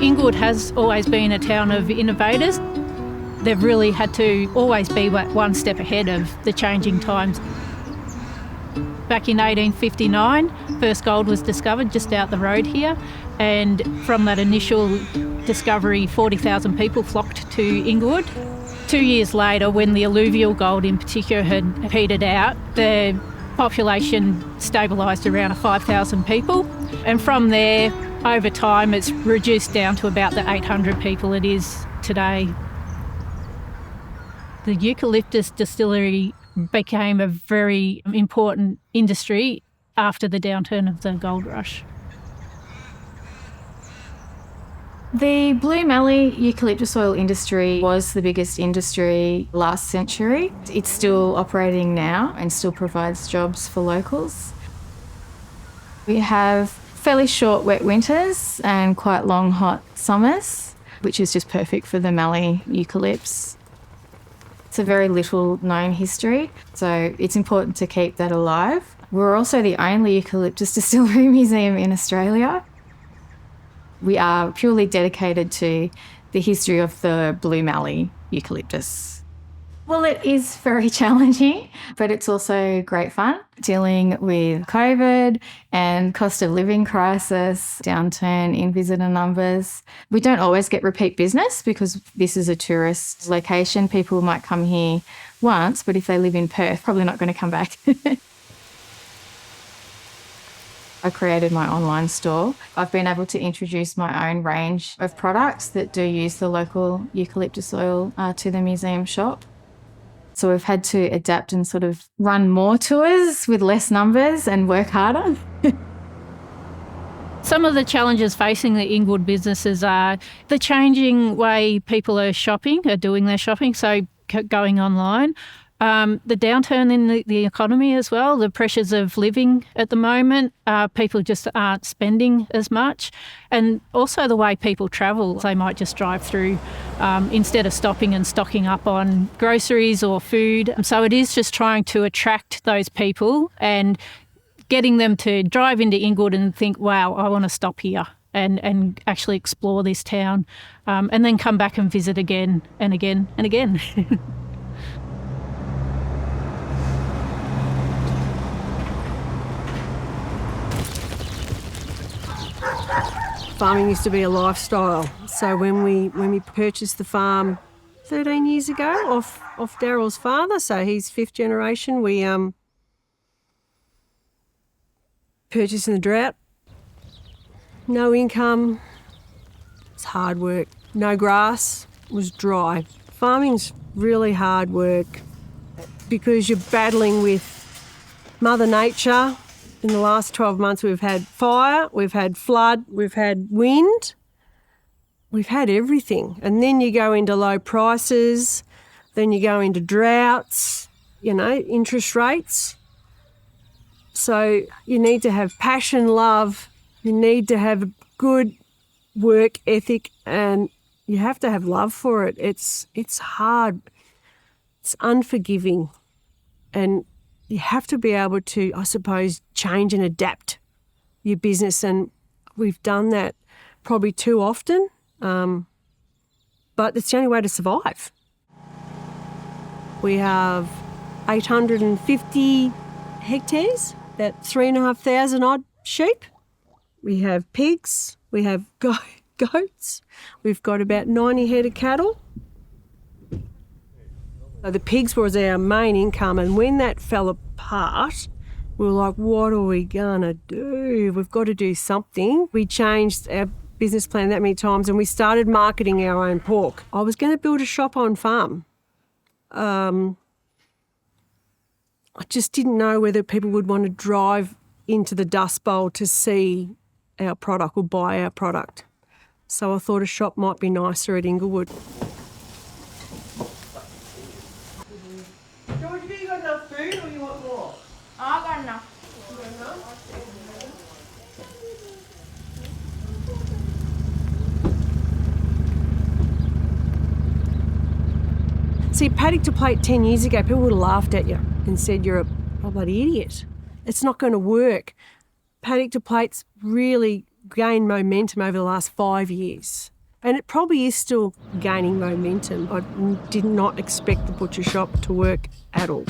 Inglewood has always been a town of innovators. They've really had to always be one step ahead of the changing times. Back in 1859, first gold was discovered just out the road here, and from that initial discovery, 40,000 people flocked to Inglewood. 2 years later, when the alluvial gold in particular had petered out, the population stabilised around 5,000 people, and from there, over time, it's reduced down to about the 800 people it is today. The Eucalyptus distillery became a very important industry after the downturn of the gold rush. The Blue Mallee eucalyptus oil industry was the biggest industry last century. It's still operating now and still provides jobs for locals. We have fairly short wet winters and quite long hot summers, which is just perfect for the Mallee eucalypts. It's a very little known history, so it's important to keep that alive. We're also the only eucalyptus distillery museum in Australia. We are purely dedicated to the history of the Blue Mallee eucalyptus. Well, it is very challenging, but it's also great fun dealing with COVID and cost of living crisis, downturn in visitor numbers. We don't always get repeat business because this is a tourist location. People might come here once, but if they live in Perth, probably not going to come back. I created my online store. I've been able to introduce my own range of products that do use the local eucalyptus oil to the museum shop. So we've had to adapt and sort of run more tours with less numbers and work harder. Some of the challenges facing the Inglewood businesses are the changing way people are doing their shopping, so going online. The downturn in the economy as well, the pressures of living at the moment, people just aren't spending as much, and also the way people travel. They might just drive through instead of stopping and stocking up on groceries or food. So it is just trying to attract those people and getting them to drive into Inglewood and think, wow, I want to stop here and actually explore this town, and then come back and visit again and again and again. Farming used to be a lifestyle. So when we purchased the farm 13 years ago off Daryl's father, so he's fifth generation, we purchased in the drought. No income, it's hard work. No grass, it was dry. Farming's really hard work because you're battling with Mother Nature. In the last 12 months, we've had fire, we've had flood, we've had wind, we've had everything. And then you go into low prices, then you go into droughts, interest rates. So you need to have passion, love, you need to have a good work ethic, and you have to have love for it. It's hard, it's unforgiving, and you have to be able to, I suppose, change and adapt your business, and we've done that probably too often, but it's the only way to survive. We have 850 hectares, about 3,500 odd sheep. We have pigs, we have goats, we've got about 90 head of cattle. So the pigs was our main income, and when that fell apart, we were like, what are we going to do? We've got to do something. We changed our business plan that many times, and we started marketing our own pork. I was going to build a shop on farm. I just didn't know whether people would want to drive into the Dust Bowl to see our product or buy our product. So I thought a shop might be nicer at Inglewood. See, paddock to plate 10 years ago, people would have laughed at you and said you're a bloody idiot. It's not going to work. paddock to plate's really gained momentum over the last 5 years. And it probably is still gaining momentum. I did not expect the butcher shop to work at all.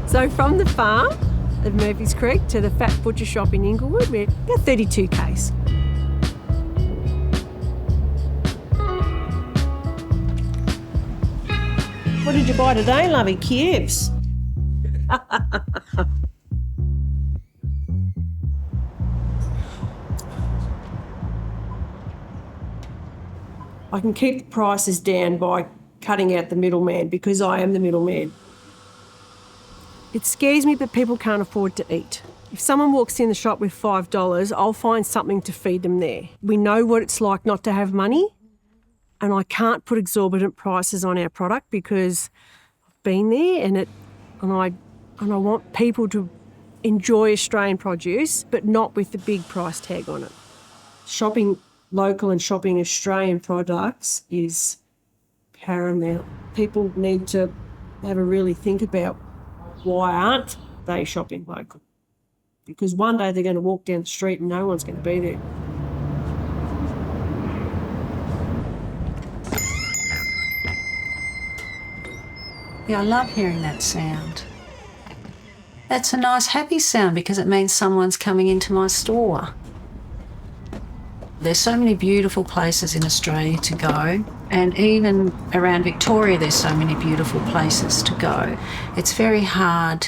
So from the farm of Murphy's Creek to the fat butcher shop in Inglewood, we're about 32 k's. What did you buy today, lovey? Cubes? I can keep the prices down by cutting out the middleman because I am the middleman. It scares me that people can't afford to eat. If someone walks in the shop with $5, I'll find something to feed them there. We know what it's like not to have money, and I can't put exorbitant prices on our product because I've been there and I want people to enjoy Australian produce, but not with the big price tag on it. Shopping local and shopping Australian products is paramount. People need to have a really think about why aren't they shopping local? Because one day they're going to walk down the street and no one's going to be there. Yeah, I love hearing that sound. That's a nice happy sound because it means someone's coming into my store. There's so many beautiful places in Australia to go, and even around Victoria there's so many beautiful places to go. It's very hard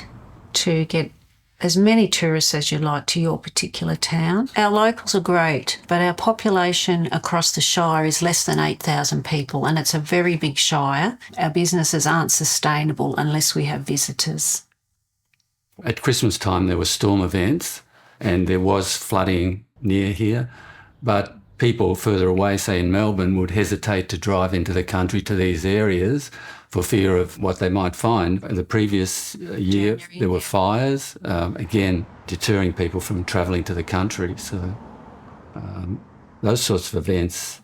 to get as many tourists as you like to your particular town. Our locals are great, but our population across the Shire is less than 8,000 people, and it's a very big Shire. Our businesses aren't sustainable unless we have visitors. At Christmas time there were storm events and there was flooding near here, but people further away, say in Melbourne, would hesitate to drive into the country to these areas for fear of what they might find. The previous year there were fires, again deterring people from travelling to the country. So those sorts of events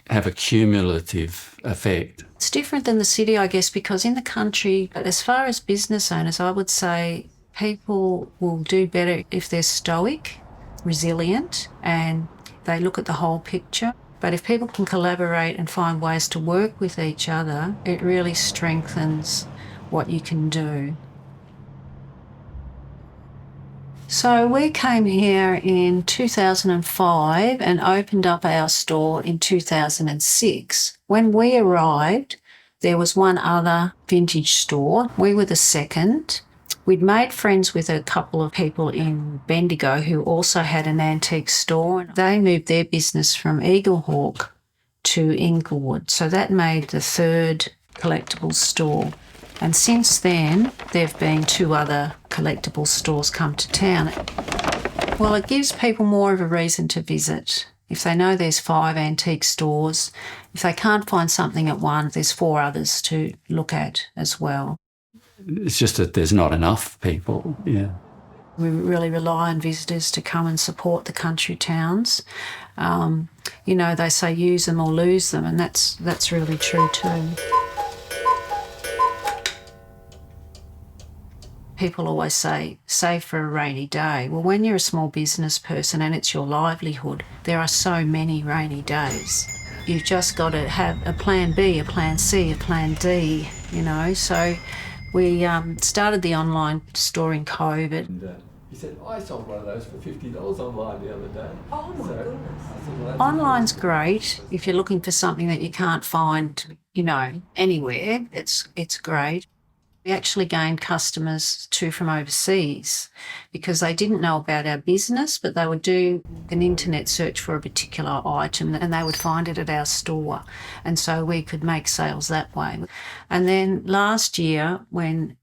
have a cumulative effect. It's different than the city, I guess, because in the country, as far as business owners, I would say people will do better if they're stoic, resilient, and they look at the whole picture. But if people can collaborate and find ways to work with each other, it really strengthens what you can do. So we came here in 2005 and opened up our store in 2006. When we arrived, there was one other vintage store. We were the second. We'd made friends with a couple of people in Bendigo who also had an antique store. They moved their business from Eaglehawk to Inglewood. So that made the third collectibles store. And since then, there have been two other collectibles stores come to town. Well, it gives people more of a reason to visit. If they know there's 5 antique stores, if they can't find something at one, there's 4 others to look at as well. It's just that there's not enough people, yeah. We really rely on visitors to come and support the country towns. You know, they say use them or lose them, and that's really true too. People always say, save for a rainy day. Well, when you're a small business person and it's your livelihood, there are so many rainy days. You've just got to have a plan B, a plan C, a plan D, you know. So we started the online store in COVID. And, he said, I sold one of those for $50 online the other day. Oh my goodness. Online's great. If you're looking for something that you can't find, you know, anywhere, it's great. We actually gained customers too from overseas because they didn't know about our business, but they would do an internet search for a particular item and they would find it at our store. And so we could make sales that way. And then last year, when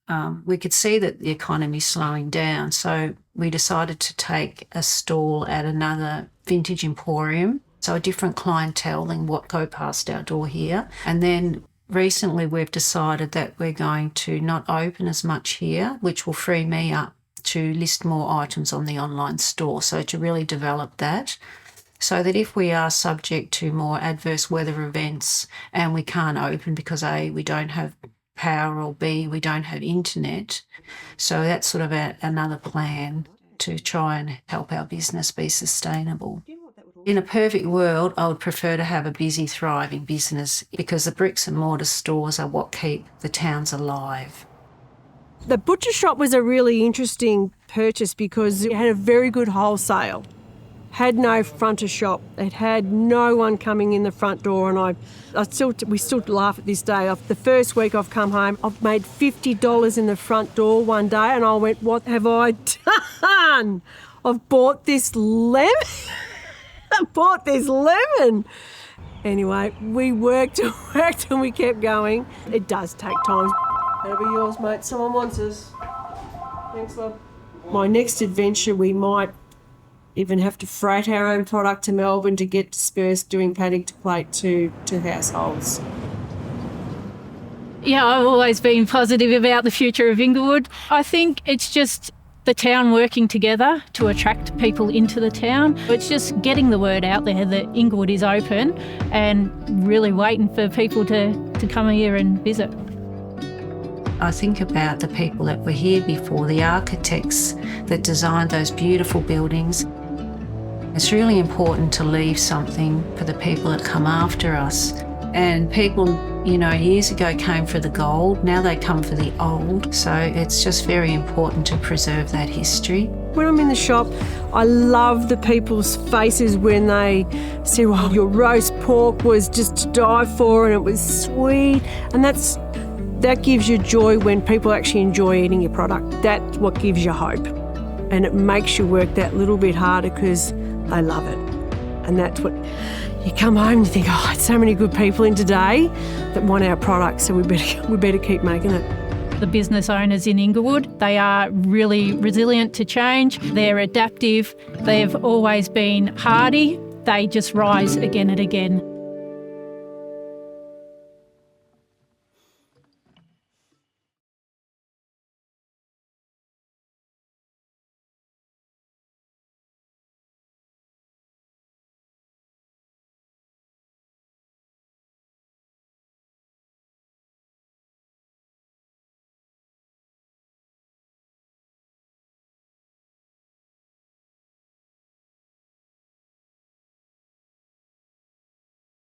we could see that the economy's slowing down, so we decided to take a stall at another vintage emporium, so a different clientele than what go past our door here. And then recently we've decided that we're going to not open as much here, which will free me up to list more items on the online store. So to really develop that, so that if we are subject to more adverse weather events and we can't open because A, we don't have power, or B, we don't have internet. So that's sort of another plan to try and help our business be sustainable. In a perfect world, I would prefer to have a busy, thriving business because the bricks and mortar stores are what keep the towns alive. The butcher shop was a really interesting purchase because it had a very good wholesale. Had no fronter shop. It had no one coming in the front door, and we still laugh at this day. The first week I've come home, I've made $50 in the front door one day, and I went, "What have I done? I've bought this lemon." I bought this lemon. Anyway, we worked and we kept going. It does take time. That'll be yours, mate. Someone wants us. Thanks, love. My next adventure, we might even have to freight our own product to Melbourne to get dispersed doing paddock to plate to households. Yeah, I've always been positive about the future of Inglewood. I think it's just the town working together to attract people into the town. It's just getting the word out there that Inglewood is open and really waiting for people to come here and visit. I think about the people that were here before, the architects that designed those beautiful buildings. It's really important to leave something for the people that come after us. And people, years ago came for the gold, now they come for the old. So it's just very important to preserve that history. When I'm in the shop, I love the people's faces when they say, "Well, your roast pork was just to die for and it was sweet." And that gives you joy when people actually enjoy eating your product. That's what gives you hope. And it makes you work that little bit harder because they love it. And that's what you come home and you think, "Oh, so many good people in today that want our product, so we better keep making it." The business owners in Inglewood, they are really resilient to change. They're adaptive. They've always been hardy. They just rise again and again.